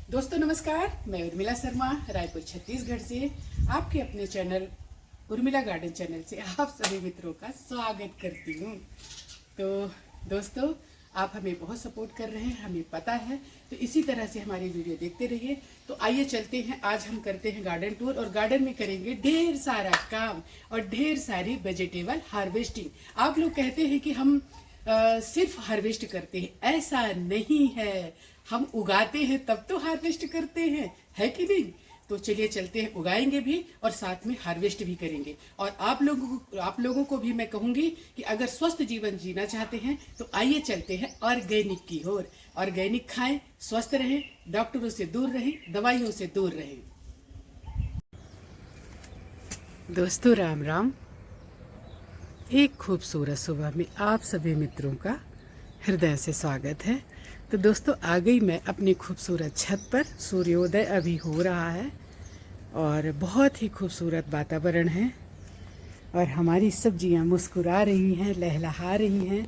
दोस्तों नमस्कार, मैं उर्मिला शर्मा रायपुर छत्तीसगढ़ से आपके अपने चैनल उर्मिला गार्डन चैनल से आप सभी मित्रों का स्वागत करती हूँ। तो दोस्तों, आप हमें बहुत सपोर्ट कर रहे हैं, हमें पता है, तो इसी तरह से हमारी वीडियो देखते रहिए। तो आइए चलते हैं, आज हम करते हैं गार्डन टूर और गार्डन में करेंगे ढेर सारा काम और ढेर सारी वेजिटेबल हार्वेस्टिंग। आप लोग कहते हैं कि हम सिर्फ हार्वेस्ट करते हैं, ऐसा नहीं है, हम उगाते हैं तब तो हार्वेस्ट करते हैं, है कि नहीं? तो चलिए चलते हैं, उगाएंगे भी और साथ में हार्वेस्ट भी करेंगे। और आप लोगों को भी मैं कहूंगी कि अगर स्वस्थ जीवन जीना चाहते हैं तो आइए चलते हैं ऑर्गेनिक की ओर। ऑर्गेनिक खाएं, स्वस्थ रहें, डॉक्टरों से दूर रहें, दवाइयों से दूर रहें। दोस्तों राम राम। एक खूबसूरत सुबह में आप सभी मित्रों का हृदय से स्वागत है। तो दोस्तों, आ गई मैं अपनी खूबसूरत छत पर। सूर्योदय अभी हो रहा है और बहुत ही खूबसूरत वातावरण है और हमारी सब्जियां मुस्कुरा रही हैं, लहलहा रही हैं।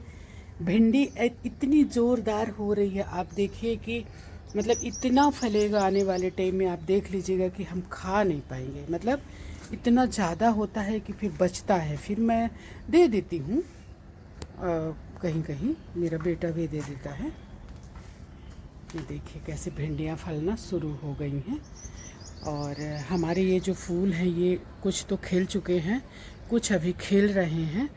भिंडी इतनी ज़ोरदार हो रही है, आप देखिए कि मतलब इतना फलेगा आने वाले टाइम में, आप देख लीजिएगा कि हम खा नहीं पाएंगे। मतलब इतना ज़्यादा होता है कि फिर बचता है, फिर मैं दे देती हूँ, कहीं कहीं मेरा बेटा भी दे देता है। ये देखिए कैसे भिंडियाँ फलना शुरू हो गई हैं। और हमारे ये जो फूल हैं ये कुछ तो खिल चुके हैं, कुछ अभी खिल रहे हैं।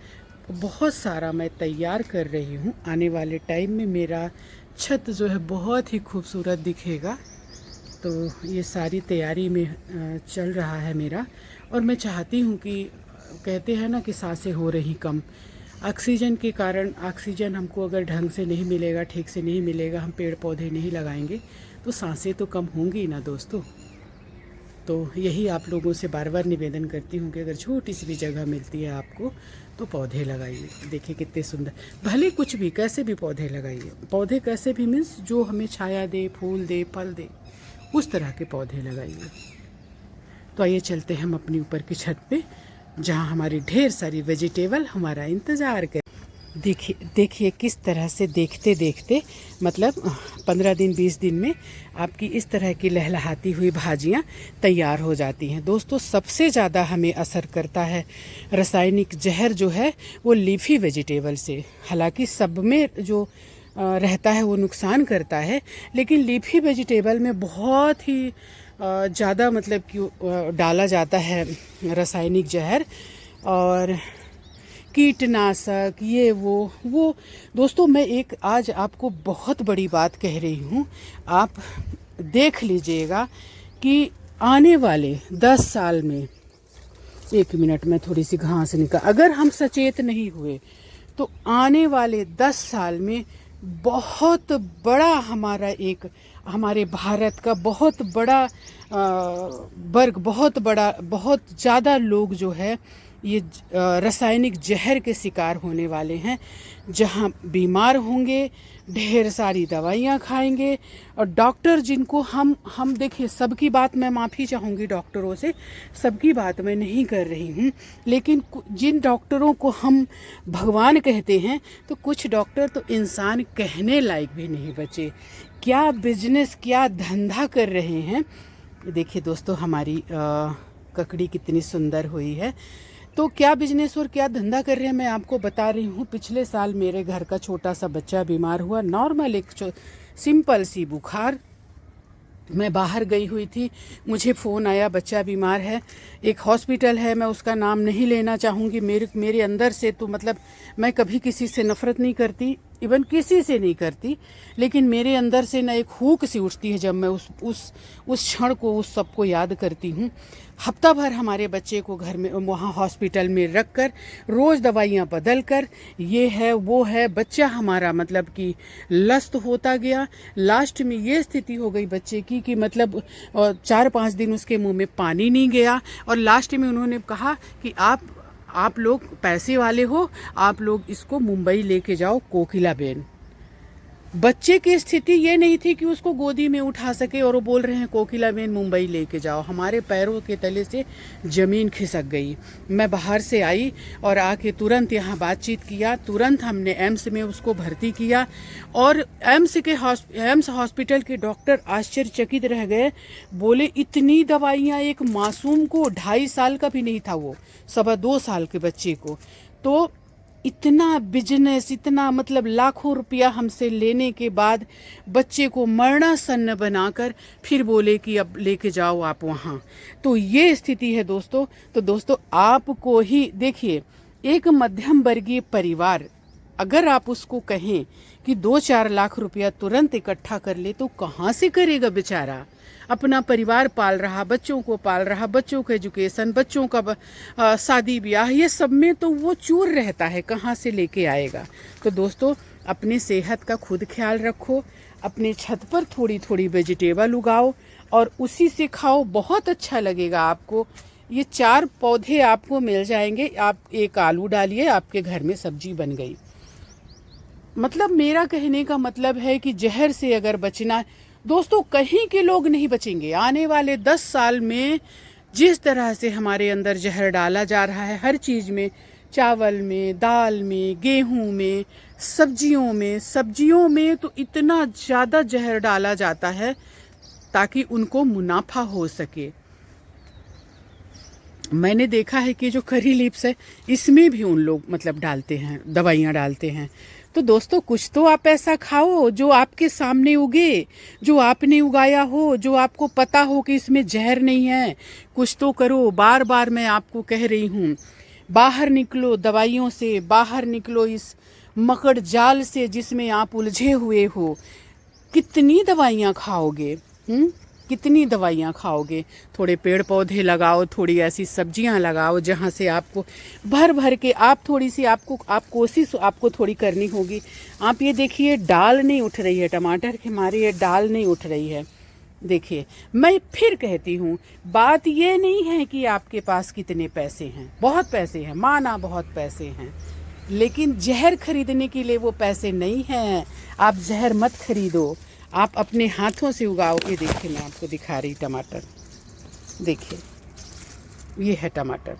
बहुत सारा मैं तैयार कर रही हूँ, आने वाले टाइम में मेरा छत जो है बहुत ही खूबसूरत दिखेगा। तो ये सारी तैयारी में चल रहा है मेरा। और मैं चाहती हूँ कि कहते हैं ना कि सांसें हो रही कम, ऑक्सीजन के कारण। ऑक्सीजन हमको अगर ढंग से नहीं मिलेगा, ठीक से नहीं मिलेगा, हम पेड़ पौधे नहीं लगाएंगे तो सांसें तो कम होंगी ना दोस्तों। तो यही आप लोगों से बार बार निवेदन करती हूँ कि अगर छोटी सी भी जगह मिलती है आपको तो पौधे लगाइए। देखिए कितने सुंदर, भले कुछ भी कैसे भी पौधे लगाइए। पौधे कैसे भी मीन्स जो हमें छाया दे, फूल दे, फल दे, उस तरह के पौधे लगाइए। तो आइए चलते हैं हम अपनी ऊपर की छत पे, जहाँ हमारी ढेर सारी वेजिटेबल हमारा इंतज़ार कर। देखिए किस तरह से देखते देखते मतलब 15 दिन 20 दिन में आपकी इस तरह की लहलहाती हुई भाजियाँ तैयार हो जाती हैं। दोस्तों, सबसे ज़्यादा हमें असर करता है रासायनिक जहर जो है वो लीफी वेजिटेबल से। हालांकि सब में जो रहता है वो नुकसान करता है, लेकिन लीफी वेजिटेबल में बहुत ही ज़्यादा मतलब कि डाला जाता है रासायनिक जहर और कीटनाशक, ये वो। दोस्तों, मैं एक आज आपको बहुत बड़ी बात कह रही हूँ। आप देख लीजिएगा कि आने वाले 10 साल में, 1 मिनट में थोड़ी सी घास निकाल, अगर हम सचेत नहीं हुए तो आने वाले 10 साल में बहुत बड़ा हमारे भारत का बहुत बड़ा वर्ग, बहुत बड़ा, बहुत ज़्यादा लोग जो है ये रासायनिक जहर के शिकार होने वाले हैं। जहां बीमार होंगे, ढेर सारी दवाइयां खाएंगे और डॉक्टर जिनको हम देखिए, सबकी बात मैं माफ़ी चाहूँगी डॉक्टरों से, सबकी बात मैं नहीं कर रही हूँ, लेकिन जिन डॉक्टरों को हम भगवान कहते हैं तो कुछ डॉक्टर तो इंसान कहने लायक भी नहीं बचे। क्या बिजनेस, क्या धंधा कर रहे हैं। देखिए दोस्तों, हमारी ककड़ी कितनी सुंदर हुई है। तो क्या बिजनेस और क्या धंधा कर रहे हैं मैं आपको बता रही हूँ। पिछले साल मेरे घर का छोटा सा बच्चा बीमार हुआ, नॉर्मल एक सिंपल सी बुखार। मैं बाहर गई हुई थी, मुझे फ़ोन आया बच्चा बीमार है। एक हॉस्पिटल है, मैं उसका नाम नहीं लेना चाहूँगी। मेरे अंदर से तो मतलब मैं कभी किसी से नफ़रत नहीं करती, इवन किसी से नहीं करती, लेकिन मेरे अंदर से ना एक हुक सी उठती है जब मैं उस क्षण को, उस सब को याद करती हूँ। हफ्ता भर हमारे बच्चे को घर में, वहाँ हॉस्पिटल में रख कर, रोज़ दवाइयाँ बदल कर, ये है वो है, बच्चा हमारा मतलब कि लस्त होता गया। लास्ट में ये स्थिति हो गई बच्चे की कि मतलब 4-5 दिन उसके मुंह में पानी नहीं गया और लास्ट में उन्होंने कहा कि आप लोग पैसे वाले हो, आप लोग इसको मुंबई लेके जाओ, कोकिला बेन। बच्चे की स्थिति ये नहीं थी कि उसको गोदी में उठा सके, और वो बोल रहे हैं कोकिलाबेन मुंबई लेके जाओ। हमारे पैरों के तले से ज़मीन खिसक गई। मैं बाहर से आई और आके तुरंत यहाँ बातचीत किया, तुरंत हमने एम्स में उसको भर्ती किया, और एम्स हॉस्पिटल के डॉक्टर आश्चर्यचकित रह गए। बोले इतनी दवाइयाँ एक मासूम को, 2.5 साल का भी नहीं था वो, 2.25 साल के बच्चे को, तो इतना बिजनेस, इतना मतलब लाखों रुपया हमसे लेने के बाद बच्चे को मरणासन्न बनाकर फिर बोले कि अब लेके जाओ आप वहाँ। तो ये स्थिति है दोस्तों। तो दोस्तों आपको ही देखिए, एक मध्यम वर्गीय परिवार अगर आप उसको कहें कि 2-4 लाख रुपया तुरंत इकट्ठा कर ले, तो कहाँ से करेगा बेचारा? अपना परिवार पाल रहा, बच्चों को पाल रहा, बच्चों का एजुकेशन, बच्चों का शादी ब्याह, ये सब में तो वो चूर रहता है, कहाँ से लेके आएगा? तो दोस्तों अपनी सेहत का खुद ख्याल रखो, अपने छत पर थोड़ी थोड़ी वेजिटेबल उगाओ और उसी से खाओ, बहुत अच्छा लगेगा आपको। ये 4 पौधे आपको मिल जाएंगे, आप एक आलू डालिए, आपके घर में सब्जी बन गई। मतलब मेरा कहने का मतलब है कि जहर से अगर बचना, दोस्तों कहीं के लोग नहीं बचेंगे। आने वाले 10 साल में जिस तरह से हमारे अंदर जहर डाला जा रहा है, हर चीज़ में, चावल में, दाल में, गेहूं में, सब्जियों में तो इतना ज़्यादा जहर डाला जाता है ताकि उनको मुनाफा हो सके। मैंने देखा है कि जो करी लीव्स है इसमें भी उन लोग मतलब डालते हैं, दवाइयाँ डालते हैं। तो दोस्तों कुछ तो आप ऐसा खाओ जो आपके सामने उगे, जो आपने उगाया हो, जो आपको पता हो कि इसमें जहर नहीं है। कुछ तो करो। बार बार मैं आपको कह रही हूँ, बाहर निकलो दवाइयों से, बाहर निकलो इस मकड़ जाल से जिसमें आप उलझे हुए हो। कितनी दवाइयाँ खाओगे? कितनी दवाइयाँ खाओगे? थोड़े पेड़ पौधे लगाओ, थोड़ी ऐसी सब्जियां लगाओ जहाँ से आपको भर भर के आप थोड़ी सी आप कोशिश आपको थोड़ी करनी होगी। आप ये देखिए डाल नहीं उठ रही है, टमाटर की हमारी ये डाल नहीं उठ रही है। देखिए मैं फिर कहती हूँ, बात ये नहीं है कि आपके पास कितने पैसे हैं, बहुत पैसे हैं, माना बहुत पैसे हैं, लेकिन जहर खरीदने के लिए वो पैसे नहीं हैं। आप जहर मत खरीदो, आप अपने हाथों से उगाओ। ये देखिए मैं आपको दिखा रही टमाटर, देखिए ये है टमाटर,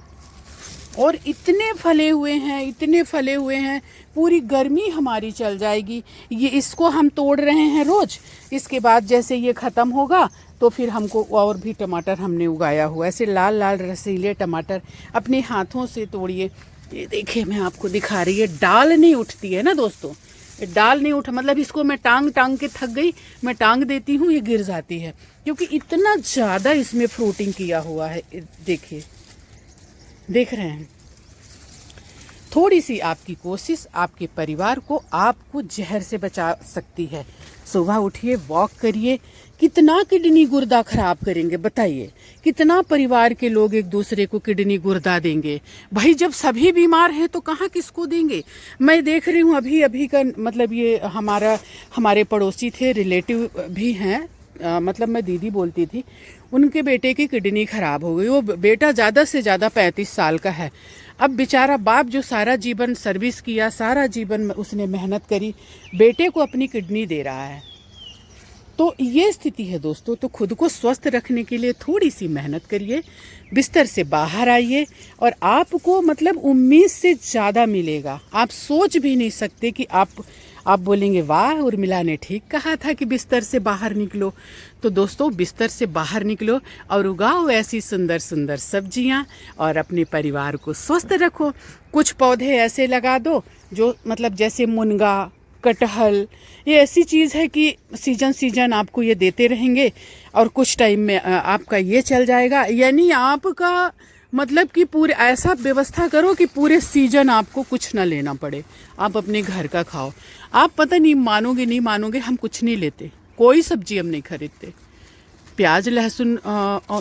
और इतने फले हुए हैं, इतने फले हुए हैं, पूरी गर्मी हमारी चल जाएगी। ये इसको हम तोड़ रहे हैं रोज, इसके बाद जैसे ये ख़त्म होगा तो फिर हमको और भी टमाटर हमने उगाया हुआ, ऐसे लाल लाल रसीले टमाटर अपने हाथों से तोड़िए। ये देखिए मैं आपको दिखा रही है, डाल नहीं उठती है ना दोस्तों, डाल नहीं उठा मतलब इसको मैं टांग के थक गई, मैं टांग देती हूँ, ये गिर जाती है, क्योंकि इतना ज़्यादा इसमें फ्रूटिंग किया हुआ है। देखिए, देख रहे हैं? थोड़ी सी आपकी कोशिश आपके परिवार को, आपको जहर से बचा सकती है। सुबह उठिए, वॉक करिए। कितना किडनी गुर्दा खराब करेंगे बताइए? कितना परिवार के लोग एक दूसरे को किडनी गुर्दा देंगे? भाई जब सभी बीमार हैं तो कहाँ किसको देंगे? मैं देख रही हूँ अभी का मतलब ये हमारे पड़ोसी थे, रिलेटिव भी हैं, मतलब मैं दीदी बोलती थी, उनके बेटे की किडनी खराब हो गई। वो बेटा ज़्यादा से ज़्यादा 35 साल का है। अब बेचारा बाप जो सारा जीवन सर्विस किया, सारा जीवन उसने मेहनत करी, बेटे को अपनी किडनी दे रहा है। तो ये स्थिति है दोस्तों। तो खुद को स्वस्थ रखने के लिए थोड़ी सी मेहनत करिए, बिस्तर से बाहर आइए, और आपको मतलब उम्मीद से ज़्यादा मिलेगा। आप सोच भी नहीं सकते कि आप बोलेंगे वाह उर्मिला ने ठीक कहा था कि बिस्तर से बाहर निकलो। तो दोस्तों बिस्तर से बाहर निकलो और उगाओ ऐसी सुंदर सुंदर सब्जियां और अपने परिवार को स्वस्थ रखो। कुछ पौधे ऐसे लगा दो जो मतलब जैसे मुनगा, कटहल, ये ऐसी चीज़ है कि सीजन आपको ये देते रहेंगे और कुछ टाइम में आपका ये चल जाएगा। यानी आपका मतलब कि पूरे ऐसा व्यवस्था करो कि पूरे सीजन आपको कुछ ना लेना पड़े, आप अपने घर का खाओ। आप पता नहीं मानोगे, हम कुछ नहीं लेते, कोई सब्जी हम नहीं खरीदते। प्याज लहसुन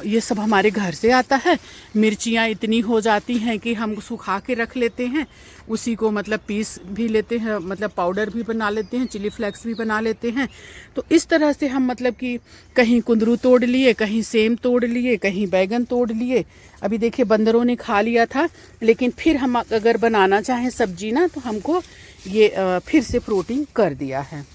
ये सब हमारे घर से आता है। मिर्चियाँ इतनी हो जाती हैं कि हम सुखा के रख लेते हैं, उसी को मतलब पीस भी लेते हैं, मतलब पाउडर भी बना लेते हैं, चिली फ्लेक्स भी बना लेते हैं। तो इस तरह से हम मतलब कि कहीं कुंदरू तोड़ लिए, कहीं सेम तोड़ लिए, कहीं बैगन तोड़ लिए। अभी देखिए बंदरों ने खा लिया था, लेकिन फिर हम अगर बनाना चाहें सब्जी ना, तो हमको ये फिर से फ्रूटिंग कर दिया है।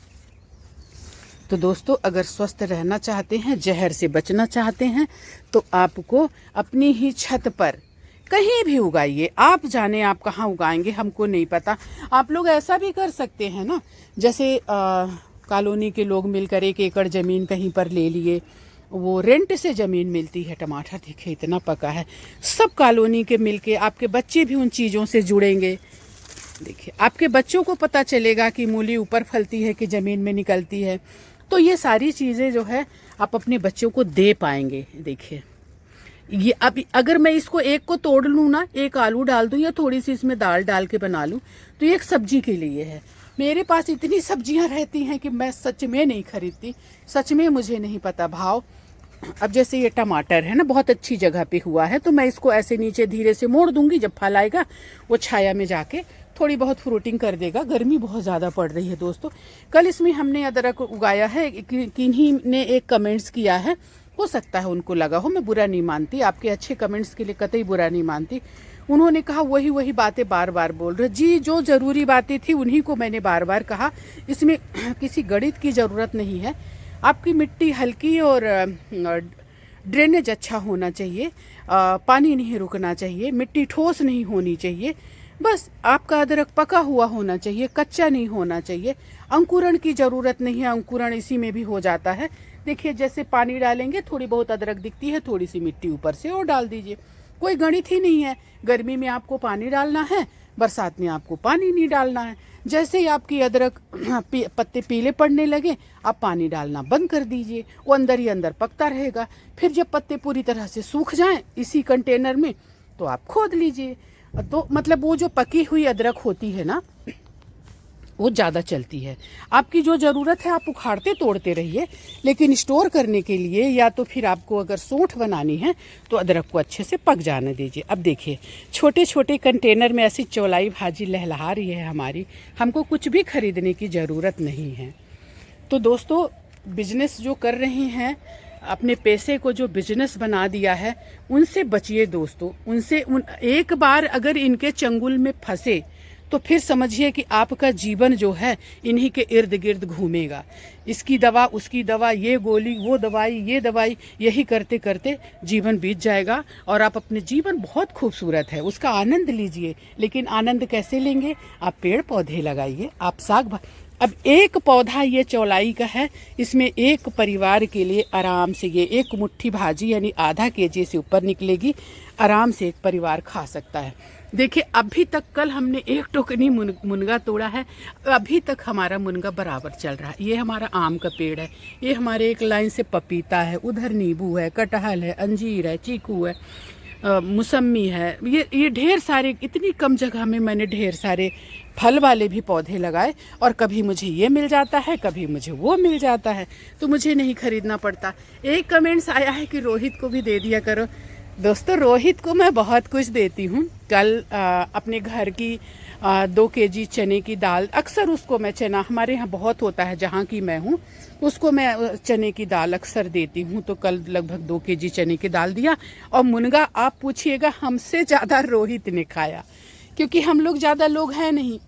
तो दोस्तों अगर स्वस्थ रहना चाहते हैं, जहर से बचना चाहते हैं, तो आपको अपनी ही छत पर कहीं भी उगाइए। आप जाने आप कहाँ उगाएंगे, हमको नहीं पता। आप लोग ऐसा भी कर सकते हैं ना, जैसे कॉलोनी के लोग मिलकर 1 एकड़ ज़मीन कहीं पर ले लिए, वो रेंट से ज़मीन मिलती है। टमाटर देखिए इतना पका है। सब कॉलोनी के मिलके, आपके बच्चे भी उन चीज़ों से जुड़ेंगे। देखिए आपके बच्चों को पता चलेगा कि मूली ऊपर फलती है कि ज़मीन में निकलती है। तो ये सारी चीज़ें जो है आप अपने बच्चों को दे पाएंगे। देखिए ये अब अगर मैं इसको एक को तोड़ लूँ ना, एक आलू डाल दूँ या थोड़ी सी इसमें दाल डाल के बना लूँ, तो ये एक सब्जी के लिए है। मेरे पास इतनी सब्जियां रहती हैं कि मैं सच में नहीं खरीदती, सच में मुझे नहीं पता भाव। अब जैसे ये टमाटर है ना, बहुत अच्छी जगह पे हुआ है, तो मैं इसको ऐसे नीचे धीरे से मोड़ दूंगी। जब फल आएगा वो छाया में जाके थोड़ी बहुत फ्रूटिंग कर देगा। गर्मी बहुत ज़्यादा पड़ रही है दोस्तों। कल इसमें हमने अदरक उगाया है, किन्हीं ने एक कमेंट्स किया है, हो सकता है उनको लगा हो, मैं बुरा नहीं मानती, आपके अच्छे कमेंट्स के लिए कतई बुरा नहीं मानती। उन्होंने कहा वही बातें बार बार बोल रहे। जी, जो ज़रूरी बातें थी उन्हीं को मैंने बार बार कहा। इसमें किसी गणित की ज़रूरत नहीं है। आपकी मिट्टी हल्की और ड्रेनेज अच्छा होना चाहिए, पानी नहीं रुकना चाहिए, मिट्टी ठोस नहीं होनी चाहिए, बस आपका अदरक पका हुआ होना चाहिए, कच्चा नहीं होना चाहिए। अंकुरण की ज़रूरत नहीं है, अंकुरण इसी में भी हो जाता है। देखिए जैसे पानी डालेंगे थोड़ी बहुत अदरक दिखती है, थोड़ी सी मिट्टी ऊपर से और डाल दीजिए। कोई गणित ही नहीं है। गर्मी में आपको पानी डालना है, बरसात में आपको पानी नहीं डालना है। जैसे ही आपकी अदरक पत्ते पीले पड़ने लगे, आप पानी डालना बंद कर दीजिए, वो अंदर ही अंदर पकता रहेगा। फिर जब पत्ते पूरी तरह से सूख जाएं इसी कंटेनर में, तो आप खोद लीजिए। तो मतलब वो जो पकी हुई अदरक होती है ना, वो ज़्यादा चलती है। आपकी जो ज़रूरत है आप उखाड़ते तोड़ते रहिए, लेकिन स्टोर करने के लिए या तो फिर आपको अगर सौंठ बनानी है तो अदरक को अच्छे से पक जाने दीजिए। अब देखिए छोटे छोटे कंटेनर में ऐसी चौलाई भाजी लहलहा रही है हमारी, हमको कुछ भी खरीदने की ज़रूरत नहीं है। तो दोस्तों बिजनेस जो कर रहे हैं, अपने पैसे को जो बिजनेस बना दिया है, उनसे बचिए दोस्तों। एक बार अगर इनके चंगुल में फंसे तो फिर समझिए कि आपका जीवन जो है इन्हीं के इर्द गिर्द घूमेगा। इसकी दवा, उसकी दवा, ये गोली, वो दवाई, ये दवाई, यही करते करते जीवन बीत जाएगा। और आप अपने जीवन बहुत खूबसूरत है उसका आनंद लीजिए। लेकिन आनंद कैसे लेंगे? आप पेड़ पौधे लगाइए, आप अब एक पौधा ये चौलाई का है, इसमें एक परिवार के लिए आराम से ये 1 मुट्ठी भाजी यानी आधा केजी से ऊपर निकलेगी, आराम से एक परिवार खा सकता है। देखिए अभी तक, कल हमने 1 टोकनी मुनगा तोड़ा है, अभी तक हमारा मुनगा बराबर चल रहा है। ये हमारा आम का पेड़ है, ये हमारे एक लाइन से पपीता है, उधर नींबू है, कटहल है, अंजीर है, चीकू है, मौसमी है। ये ढेर सारे, इतनी कम जगह में मैंने ढेर सारे फल वाले भी पौधे लगाए। और कभी मुझे ये मिल जाता है, कभी मुझे वो मिल जाता है, तो मुझे नहीं खरीदना पड़ता। एक कमेंट्स आया है कि रोहित को भी दे दिया करो। दोस्तों रोहित को मैं बहुत कुछ देती हूँ। कल अपने घर की 2 केजी चने की दाल, अक्सर उसको मैं, चना हमारे यहाँ बहुत होता है जहाँ की मैं हूँ, उसको मैं चने की दाल अक्सर देती हूँ। तो कल लगभग 2 केजी चने की दाल दिया। और मुनगा आप पूछिएगा हमसे ज़्यादा रोहित ने खाया, क्योंकि हम लोग ज़्यादा लोग हैं नहीं।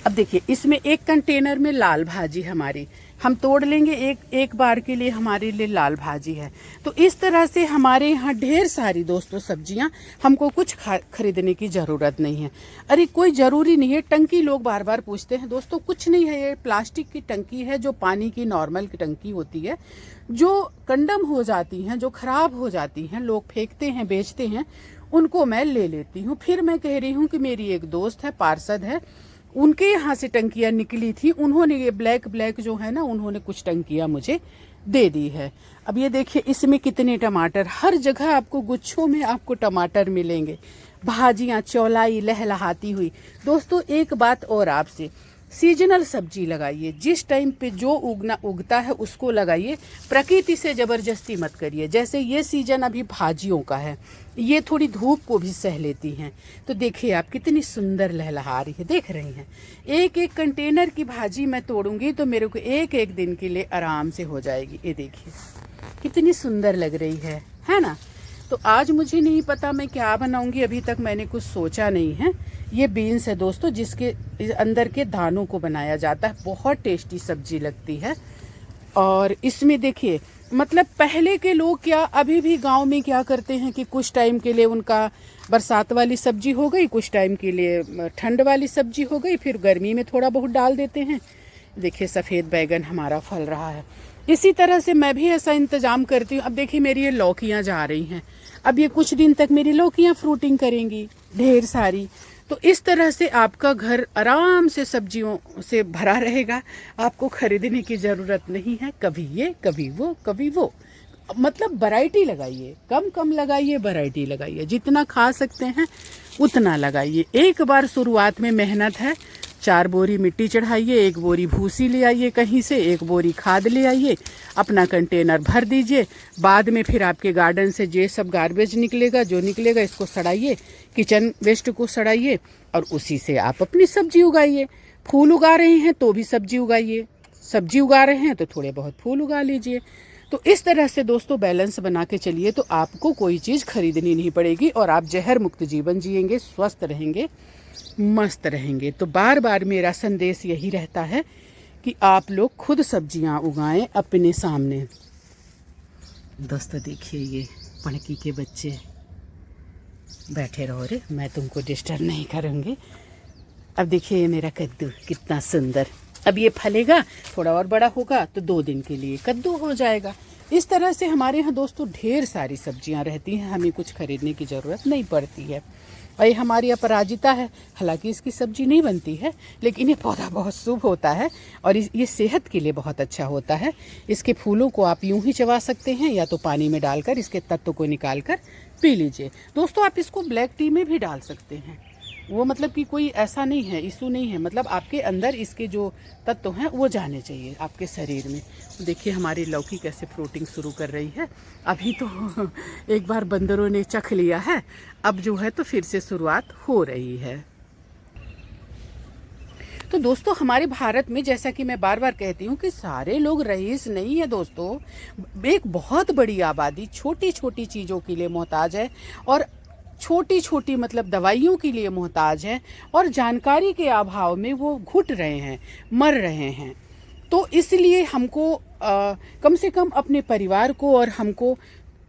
अब देखिए इसमें 1 कंटेनर में लाल भाजी हमारी, हम तोड़ लेंगे एक बार के लिए, हमारे लिए लाल भाजी है। तो इस तरह से हमारे यहाँ ढेर सारी दोस्तों सब्जियां, हमको कुछ खरीदने की ज़रूरत नहीं है। अरे कोई ज़रूरी नहीं है। टंकी लोग बार बार पूछते हैं, दोस्तों कुछ नहीं है, ये प्लास्टिक की टंकी है, जो पानी की नॉर्मल की टंकी होती है, जो कंडम हो जाती हैं, जो ख़राब हो जाती हैं, लोग फेंकते हैं, बेचते हैं, उनको मैं ले लेती हूँ। फिर मैं कह रही हूँ कि मेरी एक दोस्त है, पार्षद है, उनके यहाँ से टंकियाँ निकली थी, उन्होंने ये ब्लैक जो है ना, उन्होंने कुछ टंकियाँ मुझे दे दी है। अब ये देखिए इसमें कितने टमाटर, हर जगह आपको गुच्छों में आपको टमाटर मिलेंगे, भाजियाँ, चौलाई लहलहाती हुई। दोस्तों एक बात और आपसे, सीजनल सब्जी लगाइए, जिस टाइम पे जो उगता है उसको लगाइए, प्रकृति से ज़बरदस्ती मत करिए। जैसे ये सीजन अभी भाजियों का है, ये थोड़ी धूप को भी सह लेती हैं। तो देखिए आप कितनी सुंदर लहलहा रही है, देख रही हैं। 1 कंटेनर की भाजी मैं तोड़ूंगी तो मेरे को 1 दिन के लिए आराम से हो जाएगी। ये देखिए कितनी सुंदर लग रही है ना। तो आज मुझे नहीं पता मैं क्या बनाऊंगी, अभी तक मैंने कुछ सोचा नहीं है। ये बीन्स है दोस्तों, जिसके अंदर के दानों को बनाया जाता है। बहुत टेस्टी सब्जी लगती है। और इसमें देखिए, मतलब पहले के लोग क्या अभी भी गांव में क्या करते हैं कि कुछ टाइम के लिए उनका बरसात वाली सब्जी हो गई, कुछ टाइम के लिए ठंड वाली सब्जी हो गई, फिर गर्मी में थोड़ा बहुत डाल देते हैं। देखिए सफ़ेद बैगन हमारा फल रहा है। इसी तरह से मैं भी ऐसा इंतज़ाम करती हूँ। अब देखिए मेरी ये लौकियाँ जा रही हैं, अब ये कुछ दिन तक मेरी लौकियाँ फ्रूटिंग करेंगी ढेर सारी। तो इस तरह से आपका घर आराम से सब्जियों से भरा रहेगा। आपको खरीदने की ज़रूरत नहीं है, कभी ये कभी वो कभी वो। मतलब वैरायटी लगाइए, कम कम लगाइए, वैरायटी लगाइए, जितना खा सकते हैं उतना लगाइए। एक बार शुरुआत में मेहनत है, 4 बोरी मिट्टी चढ़ाइए, 1 बोरी भूसी ले आइए कहीं से, 1 बोरी खाद ले आइए, अपना कंटेनर भर दीजिए। बाद में फिर आपके गार्डन से जो सब गार्बेज निकलेगा, जो निकलेगा, इसको सड़ाइए, किचन वेस्ट को सड़ाइए और उसी से आप अपनी सब्जी उगाइए। फूल उगा रहे हैं तो भी सब्जी उगाइए, सब्जी उगा रहे हैं तो थोड़े बहुत फूल उगा लीजिए। तो इस तरह से दोस्तों बैलेंस बना के चलिए तो आपको कोई चीज़ खरीदनी नहीं पड़ेगी और आप जहर मुक्त जीवन जिएंगे, स्वस्थ रहेंगे, मस्त रहेंगे। तो बार बार मेरा संदेश यही रहता है कि आप लोग खुद सब्जियां उगाएं अपने सामने। दोस्तों देखिए ये पणकी के बच्चे बैठे रहो रे, मैं तुमको डिस्टर्ब नहीं करूँगी। अब देखिए ये मेरा कद्दू कितना सुंदर, अब ये फलेगा, थोड़ा और बड़ा होगा तो 2 दिन के लिए कद्दू हो जाएगा। इस तरह से हमारे यहाँ दोस्तों ढेर सारी सब्जियाँ रहती हैं, हमें कुछ खरीदने की ज़रूरत नहीं पड़ती है। और ये हमारी अपराजिता है, हालांकि इसकी सब्जी नहीं बनती है, लेकिन ये पौधा बहुत शुभ होता है और ये सेहत के लिए बहुत अच्छा होता है। इसके फूलों को आप यूं ही चबा सकते हैं या तो पानी में डालकर इसके तत्व को निकाल कर पी लीजिए। दोस्तों आप इसको ब्लैक टी में भी डाल सकते हैं, वो मतलब कि कोई ऐसा नहीं है, इशू नहीं है। मतलब आपके अंदर इसके जो तत्व हैं वो जाने चाहिए आपके शरीर में। देखिए हमारी लौकी कैसे फ्रूटिंग शुरू कर रही है। अभी तो एक बार बंदरों ने चख लिया है, अब जो है तो फिर से शुरुआत हो रही है। तो दोस्तों हमारे भारत में जैसा कि मैं बार बार कहती हूँ कि सारे लोग रईस नहीं है दोस्तों। एक बहुत बड़ी आबादी छोटी छोटी चीज़ों के लिए मोहताज है और छोटी छोटी मतलब दवाइयों के लिए मोहताज है और जानकारी के अभाव में वो घुट रहे हैं, मर रहे हैं। तो इसलिए हमको कम से कम अपने परिवार को और हमको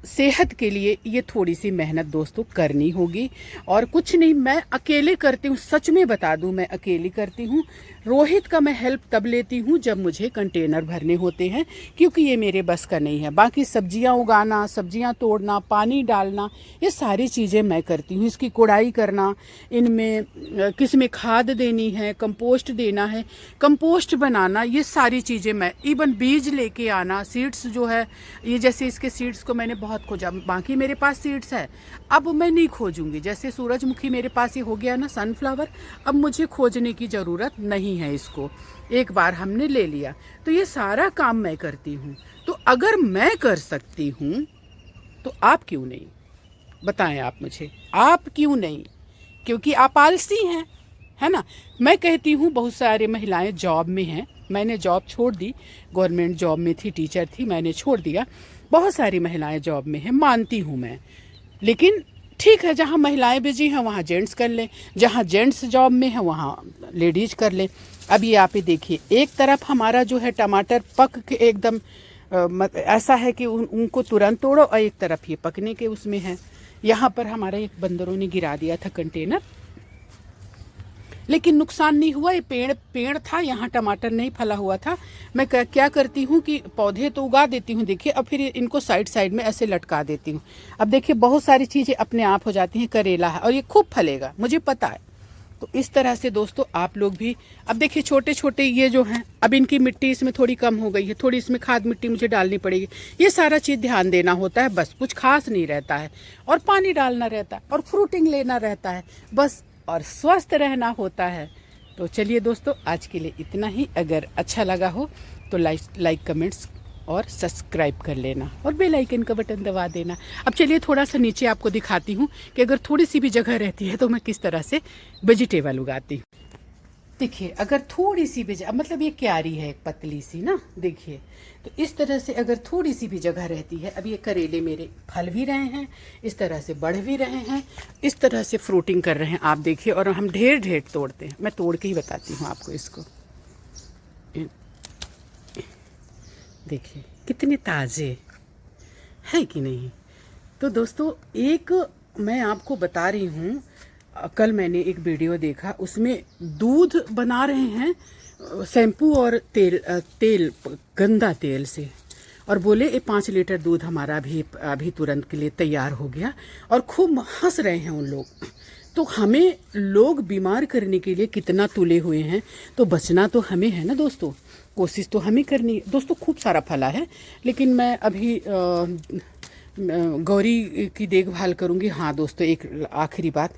सेहत के लिए ये थोड़ी सी मेहनत दोस्तों करनी होगी। और कुछ नहीं, मैं अकेले करती हूँ, सच में बता दूँ मैं अकेली करती हूँ। रोहित का मैं हेल्प तब लेती हूँ जब मुझे कंटेनर भरने होते हैं, क्योंकि ये मेरे बस का नहीं है। बाकी सब्जियाँ उगाना, सब्जियाँ तोड़ना, पानी डालना, ये सारी चीज़ें मैं करती हूँ। इसकी कोड़ाई करना, इनमें किस में खाद देनी है, कंपोस्ट देना है, कंपोस्ट बनाना, ये सारी चीज़ें मैं, इवन बीज लेके आना, सीड्स जो है ये, जैसे इसके सीड्स को मैंने बहुत खोजा, बाकी मेरे पास सीड्स है, अब मैं नहीं खोजूंगी। जैसे सूरजमुखी मेरे पास ये हो गया ना सनफ्लावर, अब मुझे खोजने की ज़रूरत नहीं है इसको, एक बार हमने ले लिया। तो ये सारा काम मैं करती हूँ। तो अगर मैं कर सकती हूँ तो आप क्यों नहीं, बताएं आप मुझे, आप क्यों नहीं? क्योंकि आप आलसी हैं, है ना। मैं कहती हूँ बहुत सारी महिलाएं जॉब में हैं, मैंने जॉब छोड़ दी, गवर्नमेंट जॉब में थी, टीचर थी, मैंने छोड़ दिया। बहुत सारी महिलाएं जॉब में हैं, मानती हूँ मैं, लेकिन ठीक है, जहाँ महिलाएं बिजी हैं वहाँ जेंट्स कर लें, जहाँ जेंट्स जॉब में हैं वहाँ लेडीज कर लें। अब ये आप ही देखिए, एक तरफ हमारा जो है टमाटर पक के एकदम ऐसा है कि उनको तुरंत तोड़ो, और एक तरफ ये पकने के उसमें है। यहाँ पर हमारा एक बंदरों ने गिरा दिया था कंटेनर, लेकिन नुकसान नहीं हुआ। ये पेड़ था, यहाँ टमाटर नहीं फला हुआ था। मैं क्या करती हूँ कि पौधे तो उगा देती हूँ, देखिए, अब फिर इनको साइड साइड में ऐसे लटका देती हूँ। अब देखिए बहुत सारी चीज़ें अपने आप हो जाती हैं। करेला है और ये खूब फलेगा, मुझे पता है। तो इस तरह से दोस्तों आप लोग भी, अब देखिए छोटे छोटे ये जो हैं, अब इनकी मिट्टी इसमें थोड़ी कम हो गई है, थोड़ी इसमें खाद मिट्टी मुझे डालनी पड़ेगी। ये सारा चीज़ ध्यान देना होता है, बस कुछ खास नहीं रहता है। और पानी डालना रहता है और फ्रूटिंग लेना रहता है बस, और स्वस्थ रहना होता है। तो चलिए दोस्तों आज के लिए इतना ही। अगर अच्छा लगा हो तो लाइक कमेंट्स और सब्सक्राइब कर लेना और बेल आइकन का बटन दबा देना। अब चलिए थोड़ा सा नीचे आपको दिखाती हूँ कि अगर थोड़ी सी भी जगह रहती है तो मैं किस तरह से वेजिटेबल उगाती हूँ। देखिए अगर थोड़ी सी भी मतलब ये क्यारी है एक पतली सी ना, देखिए तो इस तरह से अगर थोड़ी सी भी जगह रहती है, अब ये करेले मेरे फल भी रहे हैं, इस तरह से बढ़ भी रहे हैं, इस तरह से फ्रूटिंग कर रहे हैं, आप देखिए। और हम ढेर ढेर तोड़ते हैं, मैं तोड़ के ही बताती हूँ आपको इसको। देखिए कितने ताज़े है कि नहीं। तो दोस्तों एक मैं आपको बता रही हूँ, कल मैंने एक वीडियो देखा, उसमें दूध बना रहे हैं शैम्पू और तेल गंदा तेल से, और बोले ये 5 लीटर दूध हमारा अभी तुरंत के लिए तैयार हो गया, और खूब हंस रहे हैं उन लोग। तो हमें लोग बीमार करने के लिए कितना तुले हुए हैं, तो बचना तो हमें है ना दोस्तों, कोशिश तो हमें करनी है दोस्तों। खूब सारा फला है, लेकिन मैं अभी गौरी की देखभाल करूँगी। हाँ दोस्तों, एक आखिरी बात,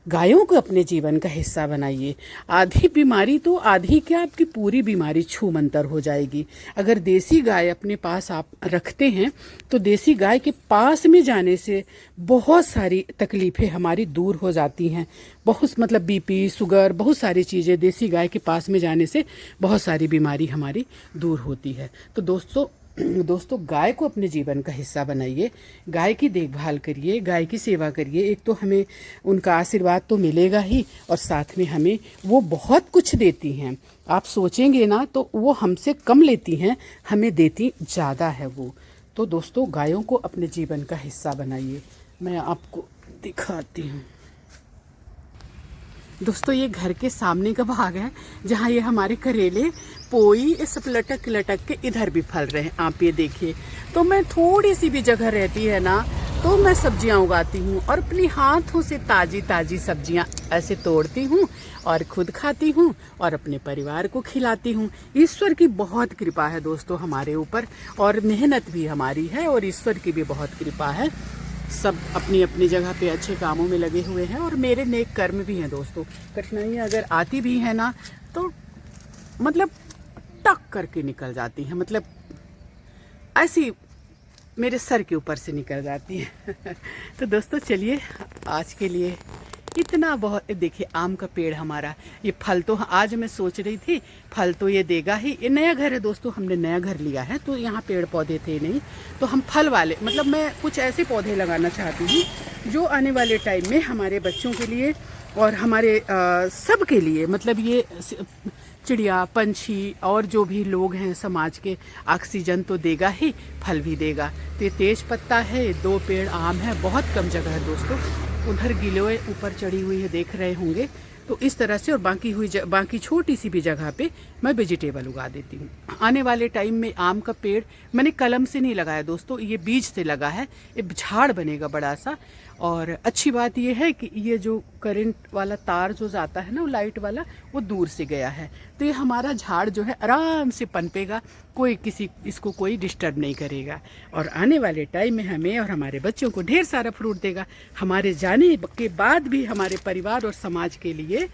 गायों को अपने जीवन का हिस्सा बनाइए। आधी बीमारी तो आधी क्या, आपकी पूरी बीमारी छूमंतर हो जाएगी। अगर देसी गाय अपने पास आप रखते हैं तो देसी गाय के पास में जाने से बहुत सारी तकलीफ़ें हमारी दूर हो जाती हैं। बहुत मतलब बीपी, शुगर, बहुत सारी चीज़ें देसी गाय के पास में जाने से बहुत सारी बीमारी हमारी दूर होती है। तो दोस्तों गाय को अपने जीवन का हिस्सा बनाइए, गाय की देखभाल करिए, गाय की सेवा करिए। एक तो हमें उनका आशीर्वाद तो मिलेगा ही, और साथ में हमें वो बहुत कुछ देती हैं। आप सोचेंगे ना तो वो हमसे कम लेती हैं, हमें देती ज़्यादा है वो। तो दोस्तों गायों को अपने जीवन का हिस्सा बनाइए। मैं आपको दिखाती हूँ दोस्तों, ये घर के सामने का भाग है जहाँ ये हमारे करेले पोई ये सब लटक लटक के इधर भी फल रहे हैं, आप ये देखिए। तो मैं थोड़ी सी भी जगह रहती है ना, तो मैं सब्जियां उगाती हूँ, और अपनी हाथों से ताज़ी ताज़ी सब्जियां ऐसे तोड़ती हूँ और खुद खाती हूँ और अपने परिवार को खिलाती हूँ। ईश्वर की बहुत कृपा है दोस्तों हमारे ऊपर, और मेहनत भी हमारी है, और ईश्वर की भी बहुत कृपा है। सब अपनी अपनी जगह पे अच्छे कामों में लगे हुए हैं, और मेरे नेक कर्म भी हैं दोस्तों। कठिनाइयाँ अगर आती भी हैं ना, तो मतलब टक करके निकल जाती हैं, मतलब ऐसी मेरे सर के ऊपर से निकल जाती हैं। तो दोस्तों चलिए आज के लिए इतना बहुत। देखिए आम का पेड़ हमारा, ये फल तो आज मैं सोच रही थी फल तो ये देगा ही। ये नया घर है दोस्तों, हमने नया घर लिया है, तो यहाँ पेड़ पौधे थे नहीं, तो हम फल वाले मतलब मैं कुछ ऐसे पौधे लगाना चाहती हूँ जो आने वाले टाइम में हमारे बच्चों के लिए और हमारे सब के लिए, मतलब ये चिड़िया पंछी और जो भी लोग हैं समाज के, ऑक्सीजन तो देगा ही, फल भी देगा। तो ये तेज पत्ता है, 2 पेड़ आम है, बहुत कम जगह है दोस्तों। उधर गिलोय ऊपर चढ़ी हुई है, देख रहे होंगे। तो इस तरह से, और बाकी छोटी सी भी जगह पे मैं वेजिटेबल उगा देती हूँ। आने वाले टाइम में आम का पेड़ मैंने कलम से नहीं लगाया दोस्तों, ये बीज से लगा है, ये झाड़ बनेगा बड़ा सा। और अच्छी बात ये है कि ये जो करंट वाला तार जो जाता है ना, वो लाइट वाला, वो दूर से गया है, तो ये हमारा झाड़ जो है आराम से पनपेगा, इसको कोई डिस्टर्ब नहीं करेगा, और आने वाले टाइम में हमें और हमारे बच्चों को ढेर सारा फ्रूट देगा। हमारे जाने के बाद भी हमारे परिवार और समाज के लिए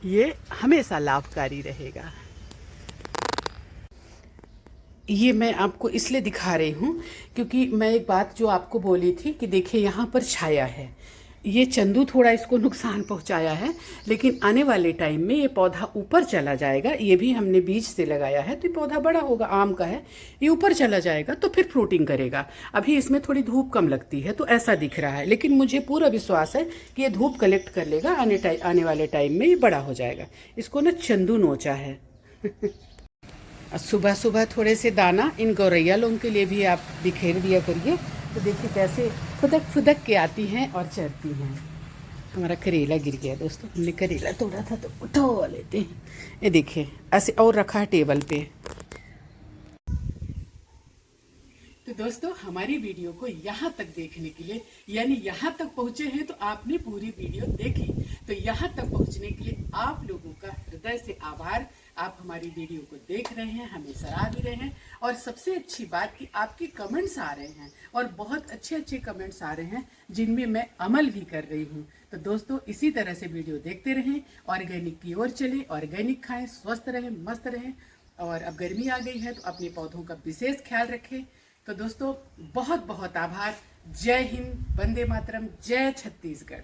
ये हमेशा लाभकारी रहेगा। ये मैं आपको इसलिए दिखा रही हूँ क्योंकि मैं एक बात जो आपको बोली थी कि देखिए यहाँ पर छाया है, ये चंदू थोड़ा इसको नुकसान पहुँचाया है, लेकिन आने वाले टाइम में ये पौधा ऊपर चला जाएगा। ये भी हमने बीज से लगाया है, तो ये पौधा बड़ा होगा, आम का है, ये ऊपर चला जाएगा तो फिर फ्रूटिंग करेगा। अभी इसमें थोड़ी धूप कम लगती है तो ऐसा दिख रहा है, लेकिन मुझे पूरा विश्वास है कि ये धूप कलेक्ट कर लेगा, आने वाले टाइम में ये बड़ा हो जाएगा। इसको ना चंदू नोचा है। सुबह सुबह थोड़े से दाना इन गौरैया लोगों के लिए भी आप बिखेर दिया करिए, तो देखिए कैसे फुदक फुदक के आती हैं और चरती हैं। हमारा करेला गिर गया दोस्तों, हमने करेला तोड़ा था तो उठा लेते हैं। ये देखिए ऐसे और रखा है टेबल पे। तो दोस्तों हमारी वीडियो को यहाँ तक देखने के लिए, यानी यहाँ तक पहुँचे हैं तो आपने पूरी वीडियो देखी, तो यहाँ तक पहुँचने के लिए आप लोगों का हृदय से आभार। आप हमारी वीडियो को देख रहे हैं, हमें सराह भी रहे हैं, और सबसे अच्छी बात कि आपके कमेंट्स आ रहे हैं, और बहुत अच्छे अच्छे कमेंट्स आ रहे हैं जिनमें मैं अमल भी कर रही हूँ। तो दोस्तों इसी तरह से वीडियो देखते रहें, ऑर्गेनिक की ओर चले, ऑर्गेनिक खाएं, स्वस्थ रहें, मस्त रहें। और अब गर्मी आ गई है तो अपने पौधों का विशेष ख्याल रखें। तो दोस्तों बहुत बहुत आभार। जय हिंद, वंदे मातरम, जय छत्तीसगढ़।